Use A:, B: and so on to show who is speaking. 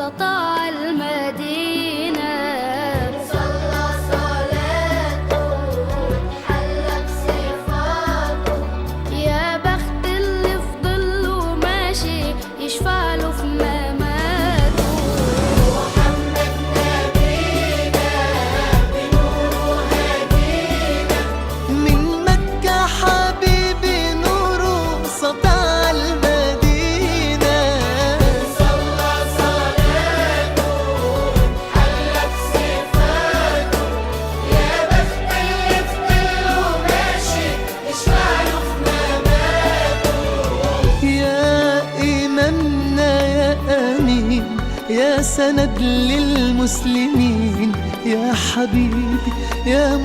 A: سطع المدينة. صلى صلاته وتحلى بصفاته، يا بخت اللي في ظله ماشي يشفع له في مماته. محمد نبينا بنوره هدينا،
B: من مكة حبيبي نوره سطع المدينة.
A: صلى صلاته وتحلى بصفاته، يا بخت اللي في ظله ماشي يشفع له في مماته.
B: يا إمامنا يا أمين، يا سند للمسلمين، يا حبيبي يا